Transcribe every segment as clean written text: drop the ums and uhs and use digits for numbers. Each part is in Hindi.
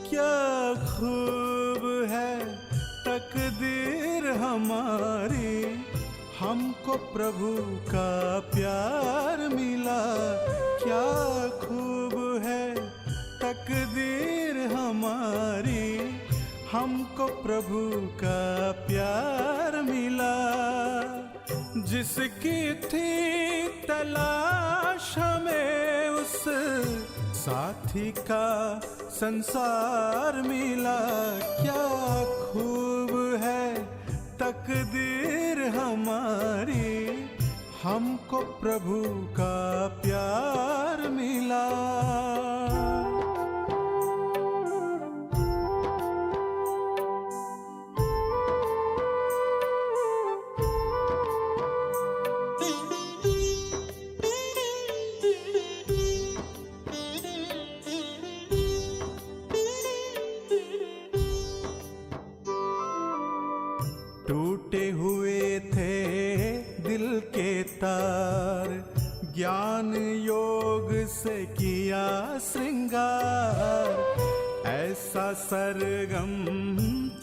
क्या खूब है तकदीर हमारी, हमको प्रभु का प्यार मिला। क्या खूब है तकदीर हमारी, हमको प्रभु का प्यार मिला। जिसकी थी तलाश हमें उस साथी का संसार मिला। क्या खूब है तकदीर हमारी, हमको प्रभु का प्यार मिला। टूटे हुए थे दिल के तार, ज्ञान योग से किया श्रृंगार। ऐसा सरगम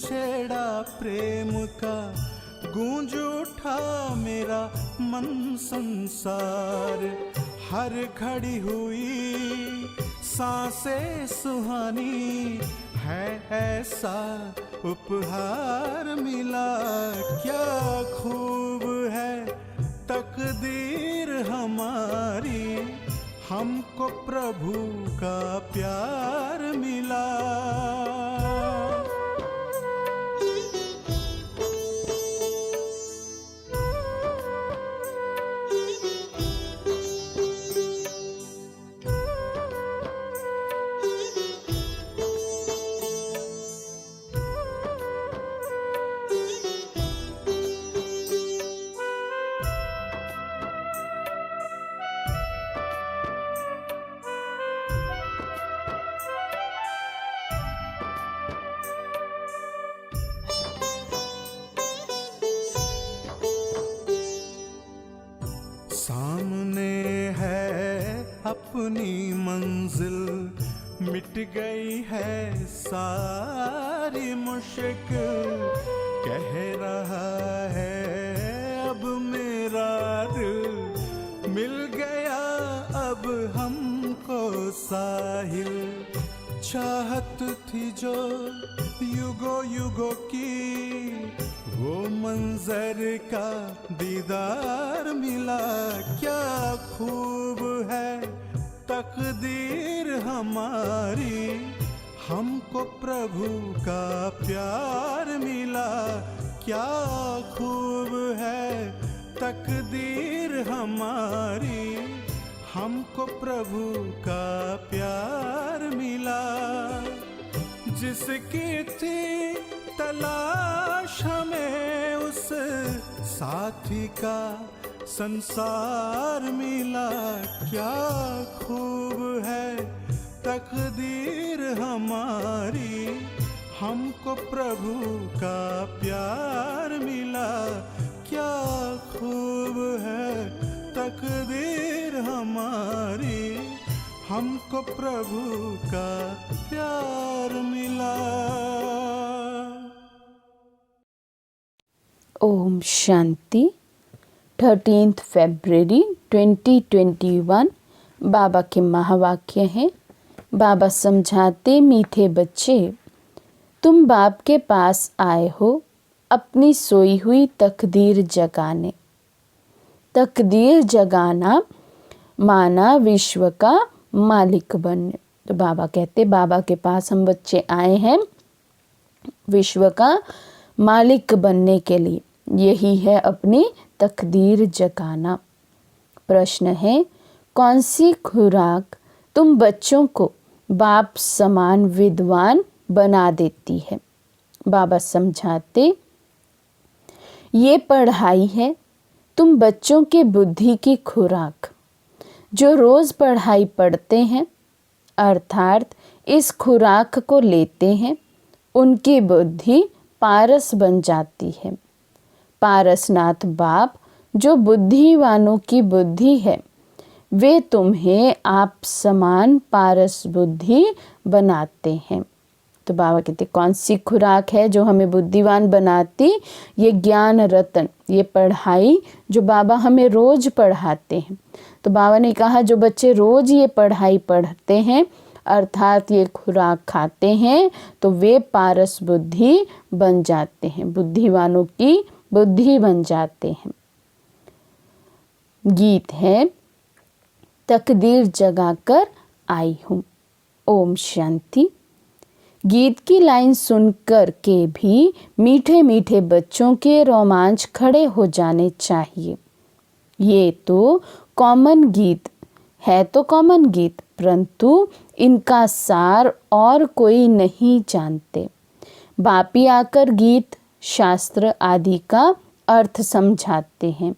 छेड़ा प्रेम का, गूंज उठा मेरा मन संसार। हर खड़ी हुई सांसें सुहानी है, ऐसा उपहार मिला। क्या खूब है तकदीर हमारी, हमको प्रभु का प्यार मिला। सामने है अपनी मंजिल, मिट गई है सारी मुश्किल। कह रहा है अब मेरा दिल, मिल गया अब हमको साहिल। चाहत थी जो युगों युगों की, वो मंजर का दीदार मिला। क्या खूब है तकदीर हमारी, हमको प्रभु का प्यार मिला। क्या खूब है तकदीर हमारी, हमको प्रभु का प्यार मिला। जिसकी थी तलाश हमें उस साथी का संसार मिला। क्या खूब है तकदीर हमारी, हमको प्रभु का प्यार मिला। क्या खूब है तकदीर हमारी, हमको प्रभु का प्यार मिला। ओम शांति। 13 फरवरी 2021 बाबा के महावाक्य हैं। बाबा समझाते, मीठे बच्चे, तुम बाप के पास आए हो अपनी सोई हुई तकदीर जगाने। तकदीर जगाना माना विश्व का मालिक बनने। तो बाबा कहते, बाबा के पास हम बच्चे आए हैं विश्व का मालिक बनने के लिए। यही है अपनी तकदीर जगाना। प्रश्न है, कौन सी खुराक तुम बच्चों को बाप समान विद्वान बना देती है? बाबा समझाते, ये पढ़ाई है तुम बच्चों के बुद्धि की खुराक। जो रोज पढ़ाई पढ़ते हैं अर्थात इस खुराक को लेते हैं, उनकी बुद्धि पारस बन जाती है। पारसनाथ बाप जो बुद्धिवानों की बुद्धि है, वे तुम्हें आप समान पारस बुद्धि बनाते हैं। तो बाबा कहते कौन सी खुराक है जो हमें बुद्धिवान बनाती? ये ज्ञान रतन, ये पढ़ाई जो बाबा हमें रोज पढ़ाते हैं। तो बाबा ने कहा जो बच्चे रोज ये पढ़ाई पढ़ते हैं अर्थात ये खुराक खाते हैं तो वे पारस बुद्धि बन जाते हैं, बुद्धिवानों की बुद्धि बन जाते हैं। गीत है तकदीर जगाकर आई हूँ। ओम शांति। गीत की लाइन सुनकर के भी मीठे मीठे बच्चों के रोमांच खड़े हो जाने चाहिए। ये तो कॉमन गीत है, तो कॉमन गीत, परंतु इनका सार और कोई नहीं जानते। बापी आकर गीत शास्त्र आदि का अर्थ समझाते हैं।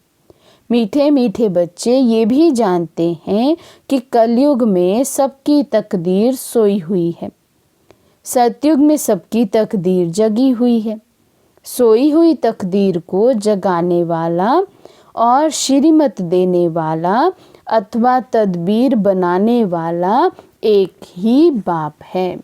मीठे मीठे बच्चे ये भी जानते हैं कि कलयुग में सबकी तकदीर सोई हुई है, सतयुग में सबकी तकदीर जगी हुई है। सोई हुई तकदीर को जगाने वाला और श्रीमत देने वाला अथवा तदबीर बनाने वाला एक ही बाप है।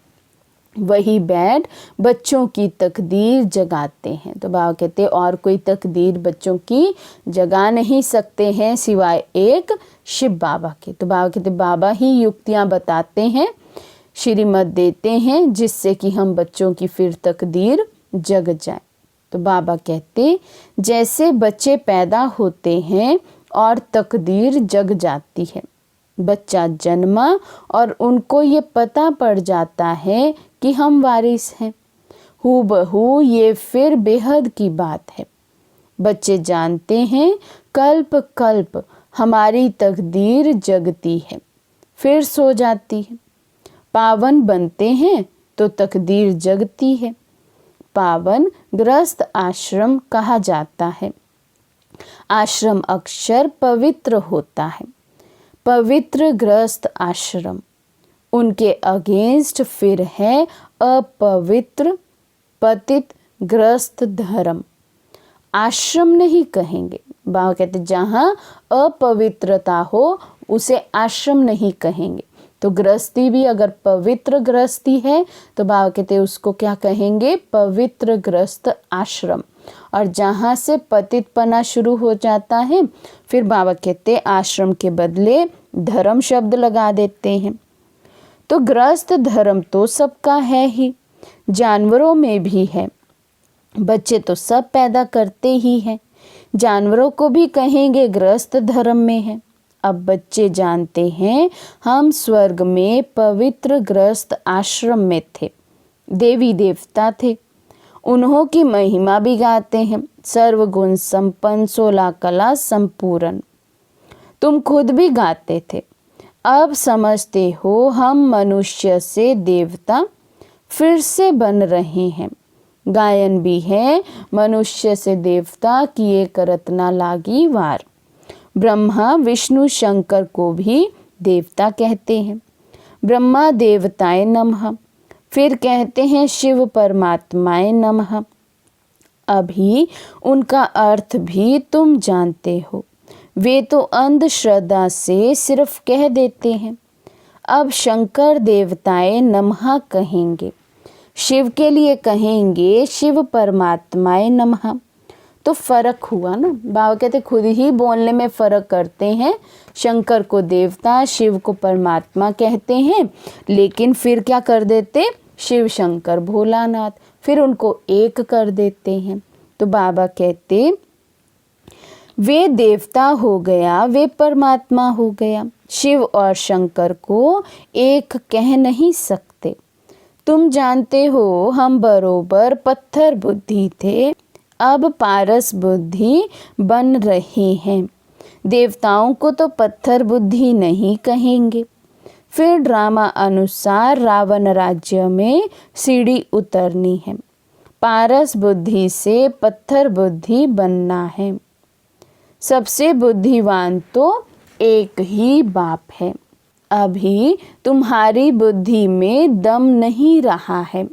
वही बैठ बच्चों की तकदीर जगाते हैं। तो बाबा कहते और कोई तकदीर बच्चों की जगा नहीं सकते हैं सिवाय एक शिव बाबा के। तो बाबा कहते बाबा ही युक्तियां बताते हैं, श्रीमत देते हैं, जिससे कि हम बच्चों की फिर तकदीर जग जाए। तो बाबा कहते जैसे बच्चे पैदा होते हैं और तकदीर जग जाती है। बच्चा जन्मा और उनको ये पता पड़ जाता है कि हम वारिस हैं। हूबहू ये फिर बेहद की बात है। बच्चे जानते हैं कल्प कल्प हमारी तकदीर जगती है, फिर सो जाती है। पावन बनते हैं तो तकदीर जगती है। पावन ग्रस्त आश्रम कहा जाता है। आश्रम अक्षर पवित्र होता है। पवित्र ग्रस्त आश्रम, उनके अगेंस्ट फिर है अपवित्र पतित ग्रस्त धर्म। आश्रम नहीं कहेंगे। बाबा कहते जहाँ अपवित्रता हो उसे आश्रम नहीं कहेंगे। तो गृहस्थी भी अगर पवित्र गृहस्थी है तो बाबा कहते उसको क्या कहेंगे? पवित्र ग्रस्त आश्रम। और जहाँ से पतितपना शुरू हो जाता है फिर बाबा कहते आश्रम के बदले धर्म शब्द लगा देते हैं। तो गृहस्थ धर्म तो सबका है ही, जानवरों में भी है। बच्चे तो सब पैदा करते ही हैं, जानवरों को भी कहेंगे गृहस्थ धर्म में है। अब बच्चे जानते हैं हम स्वर्ग में पवित्र गृहस्थ आश्रम में थे, देवी देवता थे, उन्हों की महिमा भी गाते हैं। सर्वगुण संपन्न 16 कला संपूर्ण, तुम खुद भी गाते थे। अब समझते हो हम मनुष्य से देवता फिर से बन रहे हैं। गायन भी है मनुष्य से देवता किए करत ना लागी वार। ब्रह्मा विष्णु शंकर को भी देवता कहते हैं। ब्रह्मा देवताय नमः, फिर कहते हैं शिव परमात्माय नमः। अभी उनका अर्थ भी तुम जानते हो, वे तो अंधश्रद्धा से सिर्फ कह देते हैं। अब शंकर देवताए नमः कहेंगे, शिव के लिए कहेंगे शिव परमात्माए नमः। तो फर्क हुआ ना। बाबा कहते खुद ही बोलने में फर्क करते हैं। शंकर को देवता, शिव को परमात्मा कहते हैं, लेकिन फिर क्या कर देते? शिव शंकर भोलानाथ, फिर उनको एक कर देते हैं। तो बाबा कहते वे देवता हो गया, वे परमात्मा हो गया। शिव और शंकर को एक कह नहीं सकते। तुम जानते हो हम बरोबर पत्थर बुद्धि थे, अब पारस बुद्धि बन रहे हैं। देवताओं को तो पत्थर बुद्धि नहीं कहेंगे। फिर ड्रामा अनुसार रावण राज्य में सीढ़ी उतरनी है, पारस बुद्धि से पत्थर बुद्धि बनना है। सबसे बुद्धिवान तो एक ही बाप है। अभी तुम्हारी बुद्धि में दम नहीं रहा है।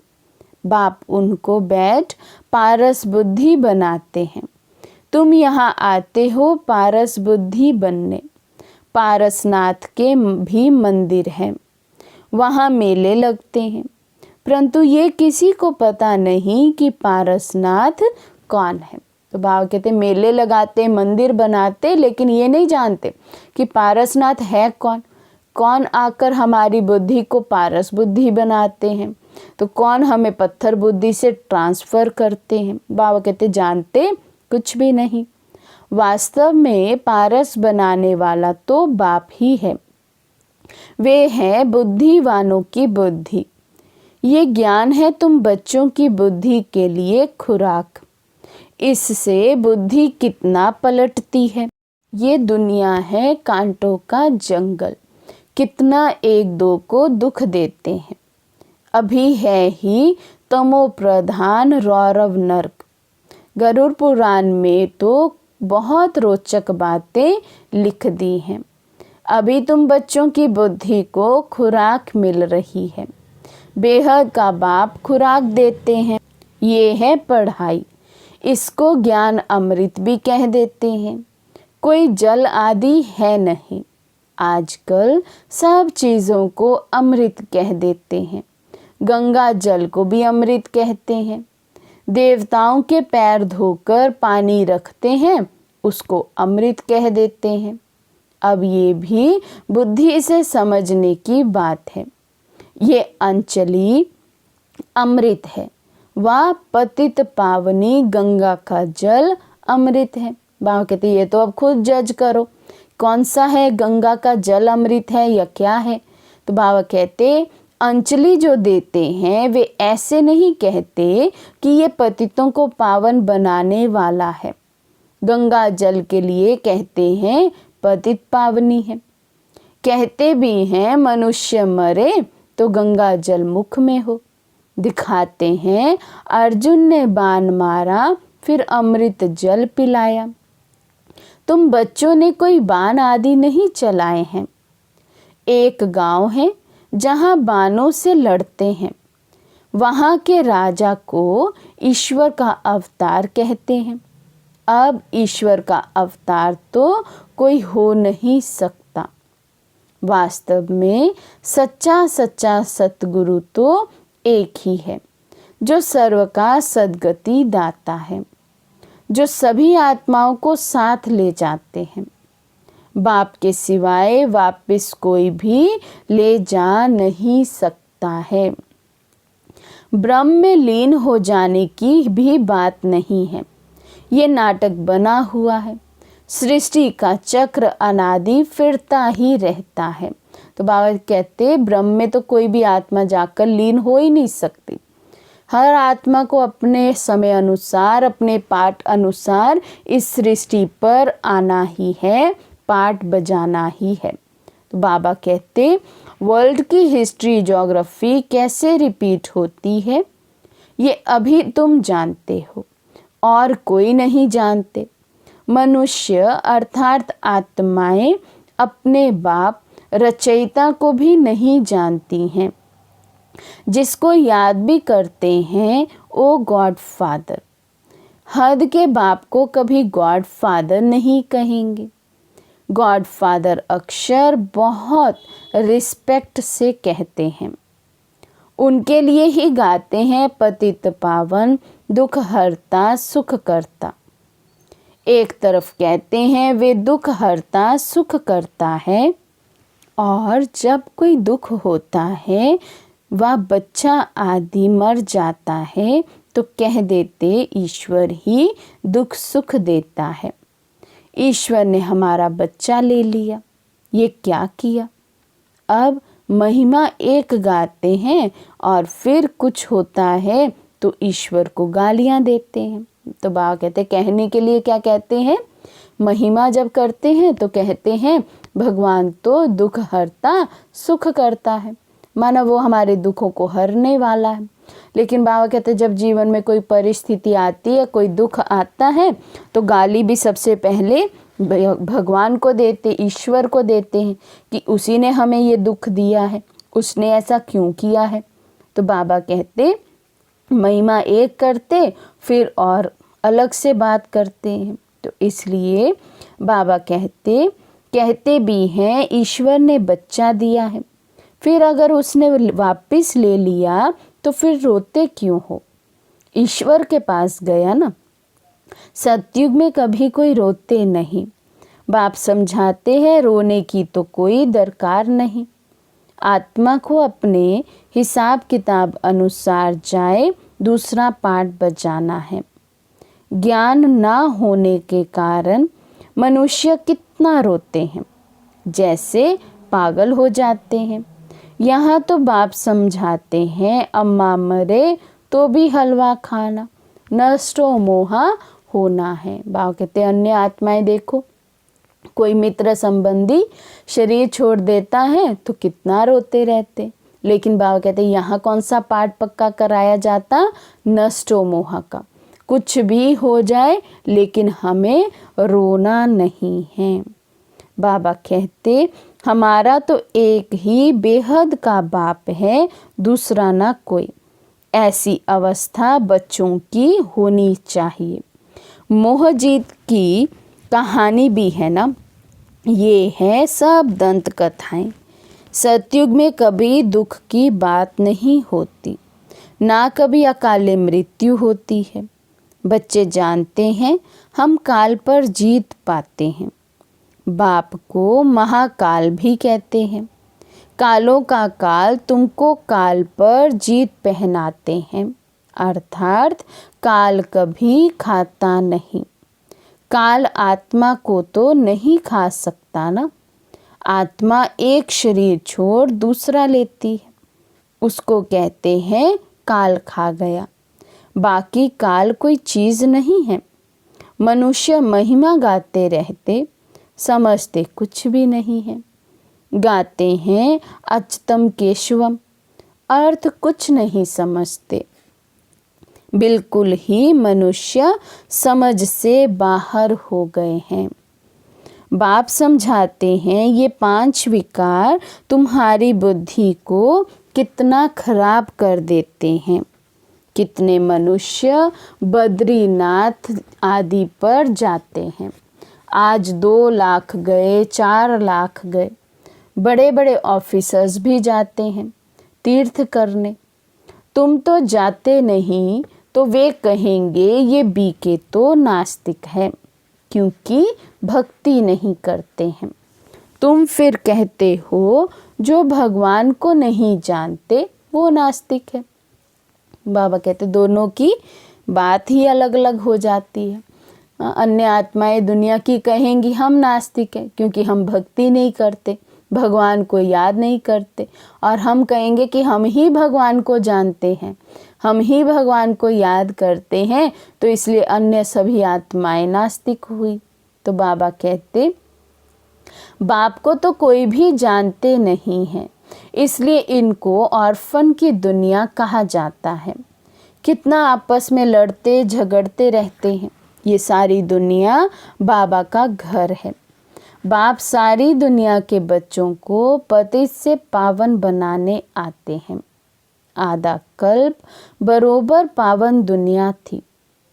बाप उनको बैठ पारस बुद्धि बनाते हैं। तुम यहाँ आते हो पारस बुद्धि बनने। पारसनाथ के भी मंदिर हैं, वहाँ मेले लगते हैं। परंतु ये किसी को पता नहीं कि पारसनाथ कौन है। तो बाबा कहते मेले लगाते, मंदिर बनाते, लेकिन ये नहीं जानते कि पारसनाथ है कौन। कौन आकर हमारी बुद्धि को पारस बुद्धि बनाते हैं, तो कौन हमें पत्थर बुद्धि से ट्रांसफ़र करते हैं। बाबा कहते जानते कुछ भी नहीं। वास्तव में पारस बनाने वाला तो बाप ही है। वे है बुद्धिवानों की बुद्धि। ये ज्ञान है तुम बच्चों की बुद्धि के लिए खुराक। इससे बुद्धि कितना पलटती है। ये दुनिया है कांटों का जंगल, कितना एक दो को दुख देते हैं। अभी है ही तमो प्रधान रौरव नर्क। गरुड़ पुराण में तो बहुत रोचक बातें लिख दी हैं। अभी तुम बच्चों की बुद्धि को खुराक मिल रही है। बेहद का बाप खुराक देते हैं। ये है पढ़ाई। इसको ज्ञान अमृत भी कह देते हैं। कोई जल आदि है नहीं। आजकल सब चीज़ों को अमृत कह देते हैं। गंगा जल को भी अमृत कहते हैं। देवताओं के पैर धोकर पानी रखते हैं, उसको अमृत कह देते हैं। अब ये भी बुद्धि से समझने की बात है। ये अंचली अमृत है, वह पतित पावनी गंगा का जल अमृत है। बाबा कहते ये तो अब खुद जज करो, कौन सा है गंगा का जल अमृत है या क्या है। तो बाबा कहते अंजलि जो देते हैं वे ऐसे नहीं कहते कि ये पतितों को पावन बनाने वाला है। गंगा जल के लिए कहते हैं पतित पावनी है। कहते भी हैं मनुष्य मरे तो गंगा जल मुख में हो। दिखाते हैं अर्जुन ने बाण मारा फिर अमृत जल पिलाया। तुम बच्चों ने कोई बाण आदि नहीं चलाए हैं। एक गांव है जहां बाणों से लड़ते हैं। वहां के राजा को ईश्वर का अवतार कहते हैं। अब ईश्वर का अवतार तो कोई हो नहीं सकता। वास्तव में सच्चा सच्चा सतगुरु तो एक ही है, जो सर्व का सद्गति दाता है, जो सभी आत्माओं को साथ ले जाते हैं। बाप के सिवाय वापस कोई भी ले जा नहीं सकता है। ब्रह्म में लीन हो जाने की भी बात नहीं है। ये नाटक बना हुआ है। सृष्टि का चक्र अनादि फिरता ही रहता है। तो बाबा कहते ब्रह्म में तो कोई भी आत्मा जाकर लीन हो ही नहीं सकती। हर आत्मा को अपने समय अनुसार, अपने पाठ अनुसार इस सृष्टि पर आना ही है, पाठ बजाना ही है। तो बाबा कहते वर्ल्ड की हिस्ट्री ज्योग्राफी कैसे रिपीट होती है ये अभी तुम जानते हो और कोई नहीं जानते। मनुष्य अर्थात आत्माएं अपने बाप रचयिता को भी नहीं जानती हैं। जिसको याद भी करते हैं वो गॉड फादर। हद के बाप को कभी गॉड फादर नहीं कहेंगे। गॉड फादर अक्षर बहुत रिस्पेक्ट से कहते हैं। उनके लिए ही गाते हैं पतित पावन दुख हरता सुख करता। एक तरफ कहते हैं वे दुख हरता सुख करता है, और जब कोई दुख होता है वह बच्चा आदि मर जाता है तो कह देते ईश्वर ही दुख सुख देता है। ईश्वर ने हमारा बच्चा ले लिया, ये क्या किया। अब महिमा एक गाते हैं और फिर कुछ होता है तो ईश्वर को गालियां देते हैं। तो बाबा कहते कहने के लिए क्या कहते हैं, महिमा जब करते हैं तो कहते हैं भगवान तो दुख हरता सुख करता है, माना वो हमारे दुखों को हरने वाला है। लेकिन बाबा कहते जब जीवन में कोई परिस्थिति आती है, कोई दुख आता है, तो गाली भी सबसे पहले भगवान को देते, ईश्वर को देते हैं कि उसी ने हमें ये दुख दिया है, उसने ऐसा क्यों किया है। तो बाबा कहते महिमा एक करते फिर और अलग से बात करते हैं। तो इसलिए बाबा कहते भी हैं ईश्वर ने बच्चा दिया है, फिर अगर उसने वापस ले लिया तो फिर रोते क्यों हो? ईश्वर के पास गया ना। सतयुग में कभी कोई रोते नहीं। बाप समझाते हैं रोने की तो कोई दरकार नहीं। आत्मा को अपने हिसाब किताब अनुसार जाए दूसरा पाठ बजाना है। ज्ञान ना होने के कारण मनुष्य कितना रोते हैं, जैसे पागल हो जाते हैं। यहाँ तो बाप समझाते हैं अम्मा मरे तो भी हलवा खाना, नष्टो मोहा होना है। बाप कहते अन्य आत्माएं देखो, कोई मित्र संबंधी शरीर छोड़ देता है तो कितना रोते रहते, लेकिन बाबा कहते यहाँ कौन सा पाठ पक्का कराया जाता? नष्टो मोह का। कुछ भी हो जाए लेकिन हमें रोना नहीं है। बाबा कहते हमारा तो एक ही बेहद का बाप है, दूसरा ना कोई। ऐसी अवस्था बच्चों की होनी चाहिए। मोहजीत की कहानी भी है ना, ये है सब दंत कथाएं। सतयुग में कभी दुख की बात नहीं होती, ना कभी अकाले मृत्यु होती है। बच्चे जानते हैं हम काल पर जीत पाते हैं। बाप को महाकाल भी कहते हैं। कालों का काल तुमको काल पर जीत पहनाते हैं, अर्थात काल कभी खाता नहीं। काल आत्मा को तो नहीं खा सकता ना। आत्मा एक शरीर छोड़ दूसरा लेती है, उसको कहते हैं काल खा गया। बाकी काल कोई चीज़ नहीं है। मनुष्य महिमा गाते रहते, समझते कुछ भी नहीं है। गाते हैं अच्युतम केशवम, अर्थ कुछ नहीं समझते। बिल्कुल ही मनुष्य समझ से बाहर हो गए हैं। बाप समझाते हैं ये 5 विकार तुम्हारी बुद्धि को कितना खराब कर देते हैं। कितने मनुष्य बद्रीनाथ आदि पर जाते हैं। आज 2 लाख गए, 4 लाख गए। बड़े बड़े ऑफिसर्स भी जाते हैं तीर्थ करने। तुम तो जाते नहीं तो वे कहेंगे ये बीके तो नास्तिक है, क्योंकि भक्ति नहीं करते हैं। तुम फिर कहते हो जो भगवान को नहीं जानते वो नास्तिक है। बाबा कहते दोनों की बात ही अलग अलग हो जाती है। अन्य आत्माएं दुनिया की कहेंगी हम नास्तिक हैं क्योंकि हम भक्ति नहीं करते, भगवान को याद नहीं करते। और हम कहेंगे कि हम ही भगवान को जानते हैं, हम ही भगवान को याद करते हैं, तो इसलिए अन्य सभी आत्माएं नास्तिक हुई। तो बाबा कहते बाप को तो कोई भी जानते नहीं है, इसलिए इनको ऑर्फन की दुनिया कहा जाता है। कितना आपस में लड़ते झगड़ते रहते हैं। ये सारी दुनिया बाबा का घर है। बाप सारी दुनिया के बच्चों को पतित से पावन बनाने आते हैं। आधा कल्प बरोबर पावन दुनिया थी।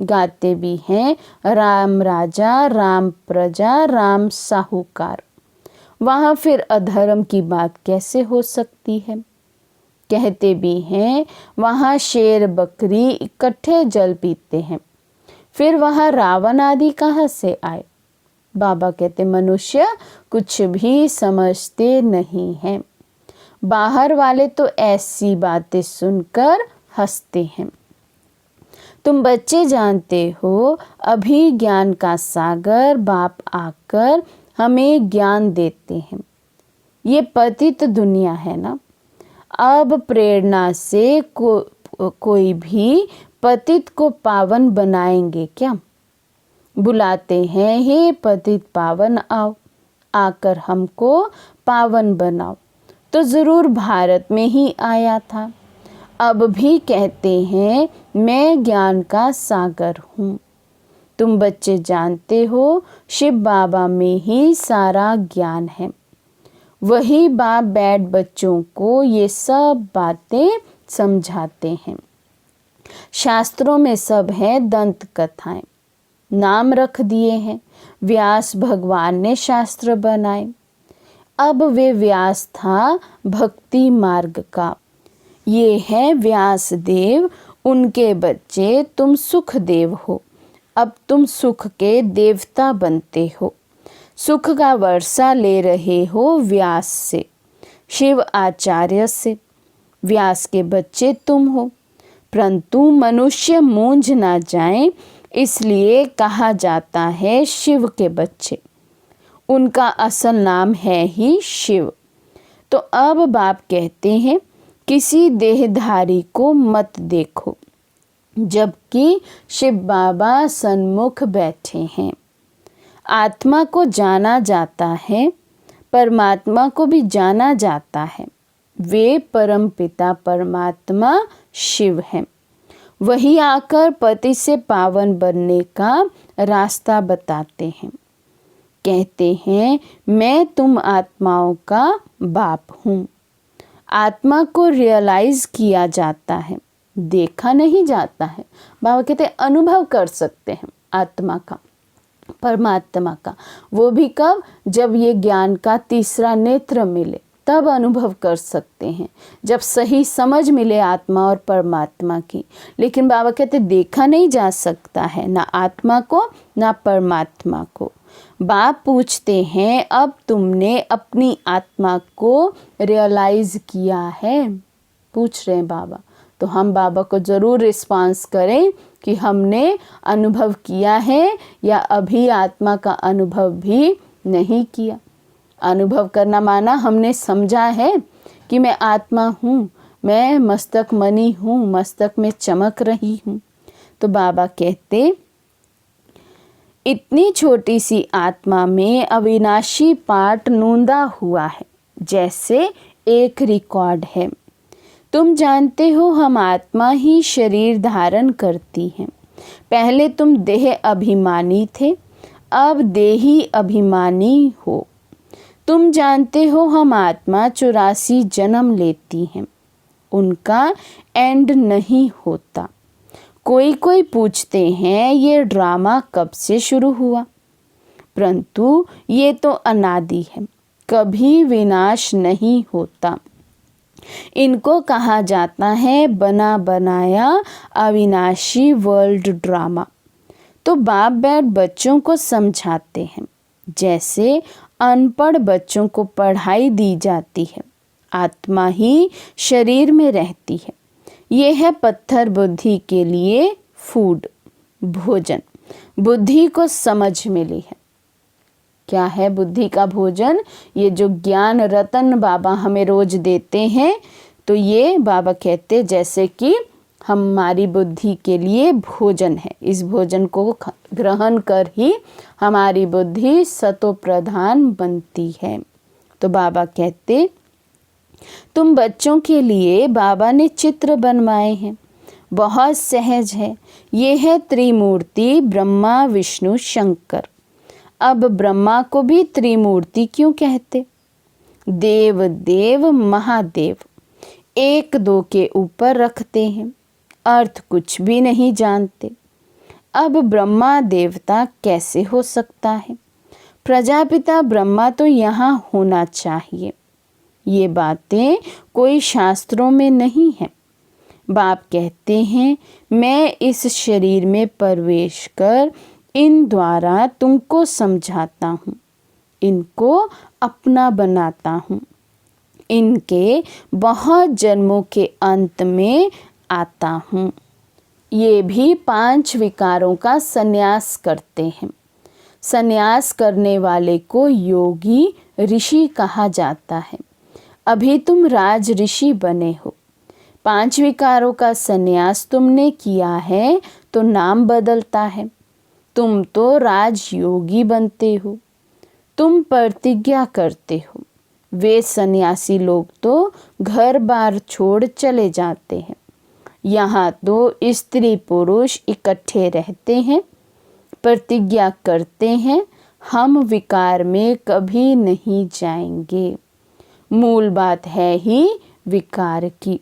गाते भी हैं राम राजा, राम प्रजा, राम साहूकार। वहाँ फिर अधर्म की बात कैसे हो सकती है? कहते भी हैं वहाँ शेर बकरी इकट्ठे जल पीते हैं। फिर वहाँ रावण आदि कहाँ से आए? बाबा कहते मनुष्य कुछ भी समझते नहीं हैं। बाहर वाले तो ऐसी बातें सुनकर हंसते हैं। तुम बच्चे जानते हो अभी ज्ञान का सागर बाप आकर हमें ज्ञान देते हैं। ये पतित दुनिया है ना। अब प्रेरणा से कोई भी पतित को पावन बनाएंगे क्या? बुलाते हैं हे पतित पावन आओ, आकर हमको पावन बनाओ। तो ज़रूर भारत में ही आया था। अब भी कहते हैं मैं ज्ञान का सागर हूँ। तुम बच्चे जानते हो शिव बाबा में ही सारा ज्ञान है। वही बाप बैठ बच्चों को ये सब बातें समझाते हैं। शास्त्रों में सब है दंत कथाएं, नाम रख दिए हैं। व्यास भगवान ने शास्त्र बनाए। अब वे व्यास था भक्ति मार्ग का। ये है व्यासदेव, उनके बच्चे, तुम सुखदेव हो। अब तुम सुख के देवता बनते हो। सुख का वर्षा ले रहे हो व्यास से, शिव आचार्य से। व्यास के बच्चे तुम हो, परंतु मनुष्य मूंझ ना जाएं, इसलिए कहा जाता है शिव के बच्चे। उनका असल नाम है ही शिव। तो अब बाप कहते हैं, किसी देहधारी को मत देखो, जबकि शिव बाबा सन्मुख बैठे हैं। आत्मा को जाना जाता है, परमात्मा को भी जाना जाता है। वे परम पिता परमात्मा शिव हैं। वही आकर पति से पावन बनने का रास्ता बताते हैं। कहते हैं, मैं तुम आत्माओं का बाप हूँ। आत्मा को रियलाइज किया जाता है, देखा नहीं जाता है। बाबा कहते हैं, अनुभव कर सकते हैं आत्मा का, परमात्मा का। वो भी कब? जब ये ज्ञान का तीसरा नेत्र मिले, तब अनुभव कर सकते हैं, जब सही समझ मिले आत्मा और परमात्मा की। लेकिन बाबा कहते देखा नहीं जा सकता है, ना आत्मा को ना परमात्मा को। बाप पूछते हैं, अब तुमने अपनी आत्मा को रियलाइज किया है? पूछ रहे हैं बाबा। तो हम बाबा को ज़रूर रिस्पांस करें कि हमने अनुभव किया है, या अभी आत्मा का अनुभव भी नहीं किया। अनुभव करना माना हमने समझा है कि मैं आत्मा हूँ, मैं मस्तक मणि हूँ, मस्तक में चमक रही हूँ। तो बाबा कहते, इतनी छोटी सी आत्मा में अविनाशी पाठ नूंदा हुआ है, जैसे एक रिकॉर्ड है। तुम जानते हो हम आत्मा ही शरीर धारण करती हैं। पहले तुम देह अभिमानी थे, अब देही अभिमानी हो। तुम जानते हो हम आत्मा 84 जन्म लेती हैं, उनका एंड नहीं होता। कोई कोई पूछते हैं ये ड्रामा कब से शुरू हुआ, परंतु ये तो अनादि है, कभी विनाश नहीं होता। इनको कहा जाता है बना बनाया अविनाशी वर्ल्ड ड्रामा। तो बाप बैठ बच्चों को समझाते हैं, जैसे अनपढ़ बच्चों को पढ़ाई दी जाती है। आत्मा ही शरीर में रहती है। ये है पत्थर बुद्धि के लिए फूड, भोजन। बुद्धि को समझ मिली है। क्या है बुद्धि का भोजन? ये जो ज्ञान रतन बाबा हमें रोज देते हैं, तो ये बाबा कहते जैसे कि हमारी बुद्धि के लिए भोजन है। इस भोजन को ग्रहण कर ही हमारी बुद्धि सतो प्रधान बनती है। तो बाबा कहते, तुम बच्चों के लिए बाबा ने चित्र बनवाए हैं, बहुत सहज है। ये है त्रिमूर्ति ब्रह्मा विष्णु शंकर। अब ब्रह्मा को भी त्रिमूर्ति क्यों कहते? देव देव महादेव, एक दो के ऊपर रखते हैं, अर्थ कुछ भी नहीं जानते। अब ब्रह्मा देवता कैसे हो सकता है? प्रजापिता ब्रह्मा तो यहाँ होना चाहिए। ये बातें कोई शास्त्रों में नहीं है। बाप कहते हैं, मैं इस शरीर में प्रवेश कर इन द्वारा तुमको समझाता हूँ, इनको अपना बनाता हूँ। इनके बहुत जन्मों के अंत में आता हूँ। ये भी 5 विकारों का संन्यास करते हैं। संन्यास करने वाले को योगी ऋषि कहा जाता है। अभी तुम राज ऋषि बने हो। 5 विकारों का संन्यास तुमने किया है तो नाम बदलता है। तुम तो राजयोगी बनते हो। तुम प्रतिज्ञा करते हो। वे सन्यासी लोग तो घर बार छोड़ चले जाते हैं। यहाँ तो स्त्री पुरुष इकट्ठे रहते हैं, प्रतिज्ञा करते हैं, हम विकार में कभी नहीं जाएंगे। मूल बात है ही विकार की।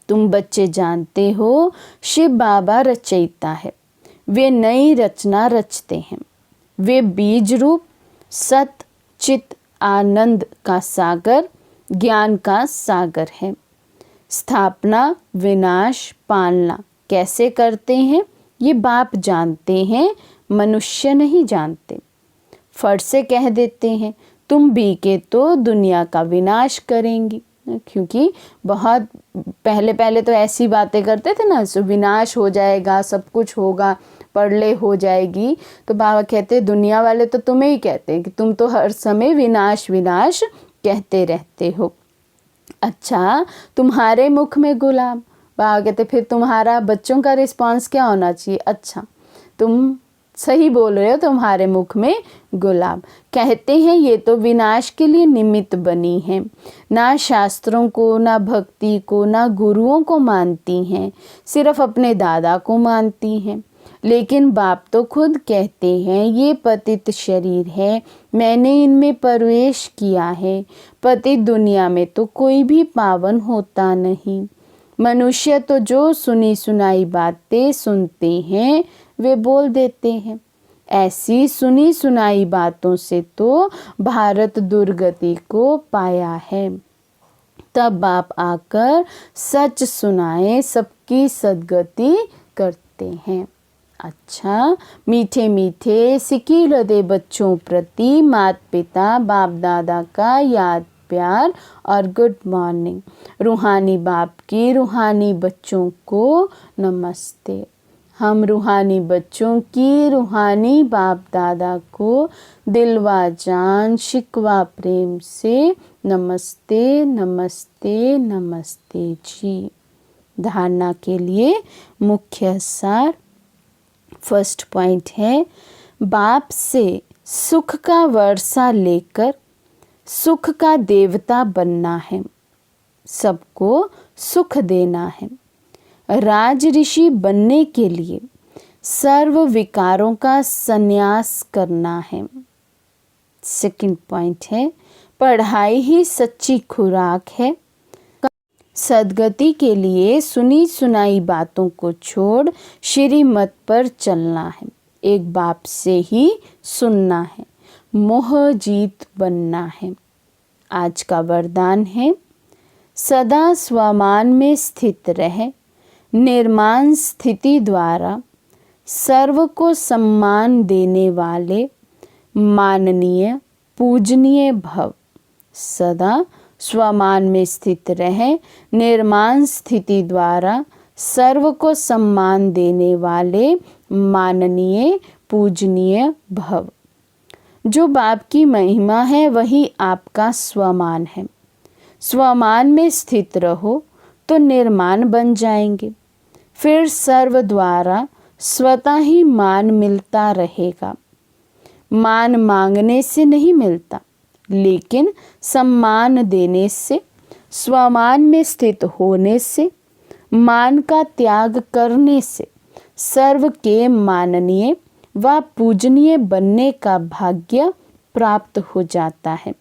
तुम बच्चे जानते हो शिव बाबा रचयिता है। वे नई रचना रचते हैं। वे बीज रूप सत चित आनंद का सागर, ज्ञान का सागर है। स्थापना, विनाश, पालना कैसे करते हैं ये बाप जानते हैं, मनुष्य नहीं जानते। फट से कह देते हैं तुम बी के तो दुनिया का विनाश करेंगी, क्योंकि बहुत पहले तो ऐसी बातें करते थे ना, सो विनाश हो जाएगा, सब कुछ होगा, प्रलय हो जाएगी। तो बाबा कहते दुनिया वाले तो तुम्हें ही कहते हैं कि तुम तो हर समय विनाश विनाश कहते रहते हो। अच्छा, तुम्हारे मुख में गुलाम। बाबा कहते फिर तुम्हारा बच्चों का रिस्पांस क्या होना चाहिए? अच्छा, तुम सही बोल रहे हो, तुम्हारे मुख में गुलाब। कहते हैं ये तो विनाश के लिए निमित्त बनी है, ना शास्त्रों को, ना भक्ति को, ना गुरुओं को मानती हैं, सिर्फ अपने दादा को मानती हैं। लेकिन बाप तो खुद कहते हैं ये पतित शरीर है, मैंने इनमें प्रवेश किया है। पतित दुनिया में तो कोई भी पावन होता नहीं। मनुष्य तो जो सुनी सुनाई बातें सुनते हैं वे बोल देते हैं। ऐसी सुनी सुनाई बातों से तो भारत दुर्गति को पाया है। तब बाप आकर सच सुनाए, सबकी सद्गति करते हैं। अच्छा, मीठे मीठे सिकील हृदय बच्चों प्रति माता पिता बाप दादा का याद प्यार और गुड मॉर्निंग। रूहानी बाप की रूहानी बच्चों को नमस्ते। हम रूहानी बच्चों की रूहानी बाप दादा को दिलवा जान शिकवा प्रेम से नमस्ते नमस्ते नमस्ते जी। धारणा के लिए मुख्य सार। फर्स्ट पॉइंट है, बाप से सुख का वर्षा लेकर सुख का देवता बनना है, सबको सुख देना है। राज ऋषि बनने के लिए सर्व विकारों का संन्यास करना है। सेकंड पॉइंट है, पढ़ाई ही सच्ची खुराक है। सद्गति के लिए सुनी सुनाई बातों को छोड़ श्रीमत पर चलना है। एक बाप से ही सुनना है, मोह जीत बनना है। आज का वरदान है, सदा स्वमान में स्थित रहे, निर्माण स्थिति द्वारा सर्व को सम्मान देने वाले माननीय पूजनीय भव। सदा स्वमान में स्थित रहे, निर्माण स्थिति द्वारा सर्व को सम्मान देने वाले माननीय पूजनीय भव। जो बाप की महिमा है वही आपका स्वमान है। स्वमान में स्थित रहो तो निर्माण बन जाएंगे, फिर सर्व द्वारा स्वतः ही मान मिलता रहेगा। मान मांगने से नहीं मिलता, लेकिन सम्मान देने से, स्वमान में स्थित होने से, मान का त्याग करने से सर्व के माननीय व पूजनीय बनने का भाग्य प्राप्त हो जाता है।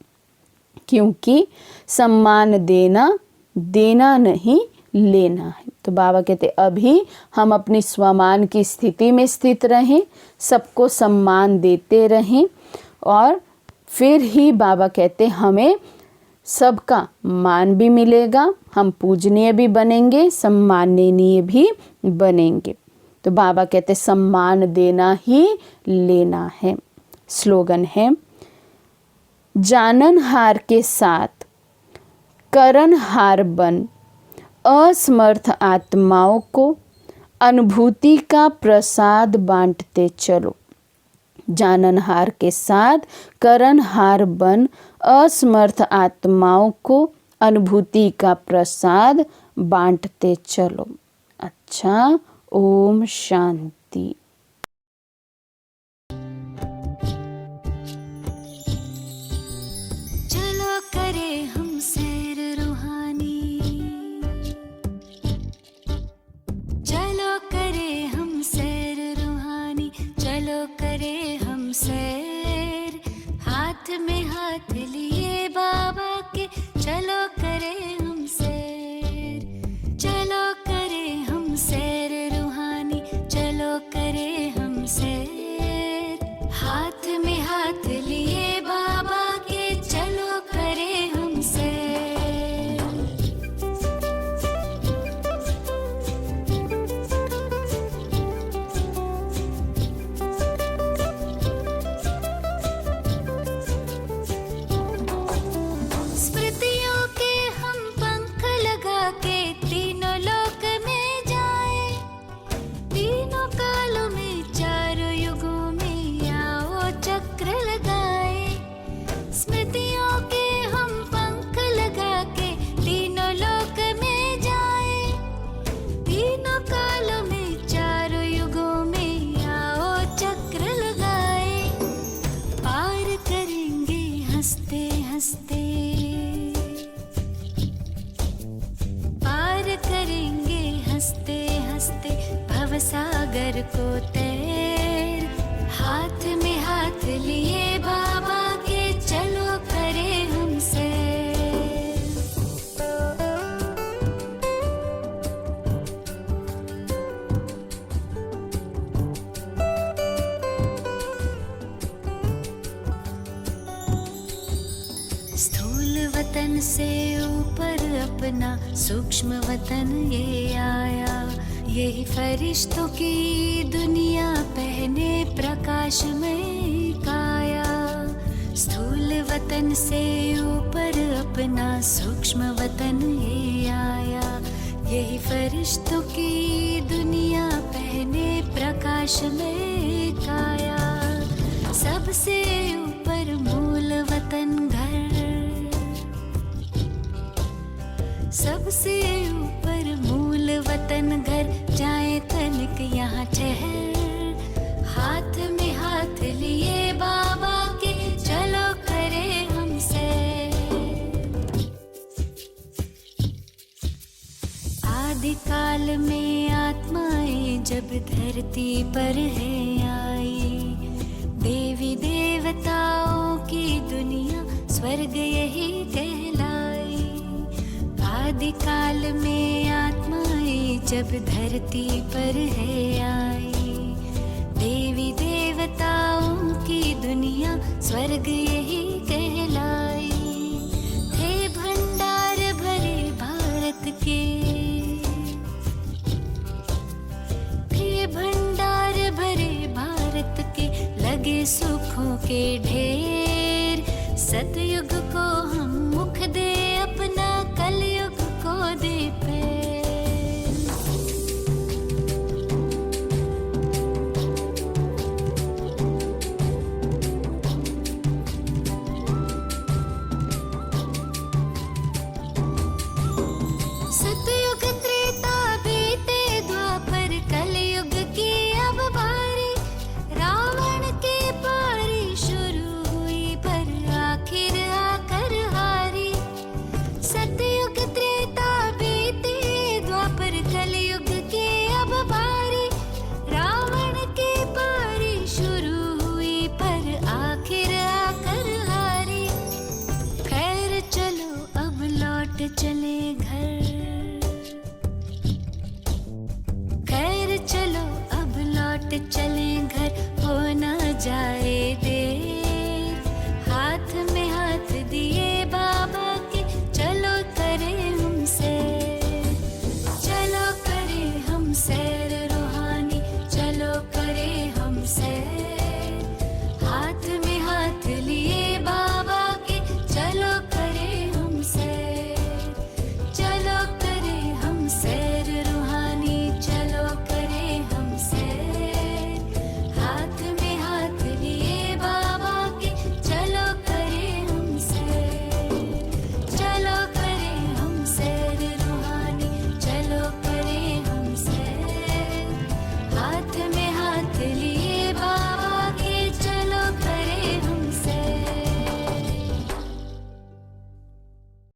क्योंकि सम्मान देना देना नहीं लेना है। तो बाबा कहते अभी हम अपनी स्वमान की स्थिति में स्थित रहें, सबको सम्मान देते रहें, और फिर ही बाबा कहते हमें सबका मान भी मिलेगा, हम पूजनीय भी बनेंगे, सम्माननीय भी बनेंगे। तो बाबा कहते सम्मान देना ही लेना है। स्लोगन है, जाननहार के साथ करनहार बन, असमर्थ आत्माओं को अनुभूति का प्रसाद बांटते चलो। जाननहार के साथ करनहार बन, असमर्थ आत्माओं को अनुभूति का प्रसाद बांटते चलो। अच्छा, ओम शांति। चलो करे हम सैर रूहानी, चलो करे हम सैर रूहानी, चलो करे हम सैर। हाथ में हाथ लिए बाबा के, चलो करे हम सैर। चलो करे हम सैर रूहानी, चलो करे हम सैर। हाथ में हाथ लिए बाबा के, चलो करे हम सैर। सागर को तैर। हाथ में हाथ लिए बाबा के चलो करे हम सैर। स्थूल वतन से ऊपर अपना सूक्ष्म वतन ये आया। यही फरिश्तों की दुनिया पहने प्रकाश में काया। स्थूल वतन से ऊपर अपना सूक्ष्म वतन ये आया। यही फरिश्तों की दुनिया पहने प्रकाश में काया। सबसे ऊपर मूल वतन घर। सबसे ऊपर मूल वतन घर। जाए तनिक यहाँ ठहर। हाथ में हाथ लिए बाबा के चलो करे हम सैर। आदिकाल में आत्माएं जब धरती पर है आई। देवी देवताओं की दुनिया स्वर्ग यही कहलाई। आदिकाल में आत्माएं जब धरती पर है आई। देवी देवताओं की दुनिया स्वर्ग यही कहलाई। थे भंडार भरे भारत के। थे भंडार भरे भारत के। लगे सुखों के ढेर। सतयुग को हम मुख दे अपना। कलयुग को दे पैर। सतयुग त्रेता बीते द्वापर। कलयुग की अब बारी। रावण के पारी शुरू हुई पर आखिर आकर हारी। सतयुग त्रेता बीते द्वापर। कलयुग के अब बारी। रावण के पारी शुरू हुई पर आखिर आकर हारी। खैर चलो अब लौट चले घर। खैर चलो अब लौट चले घर। हो न जाए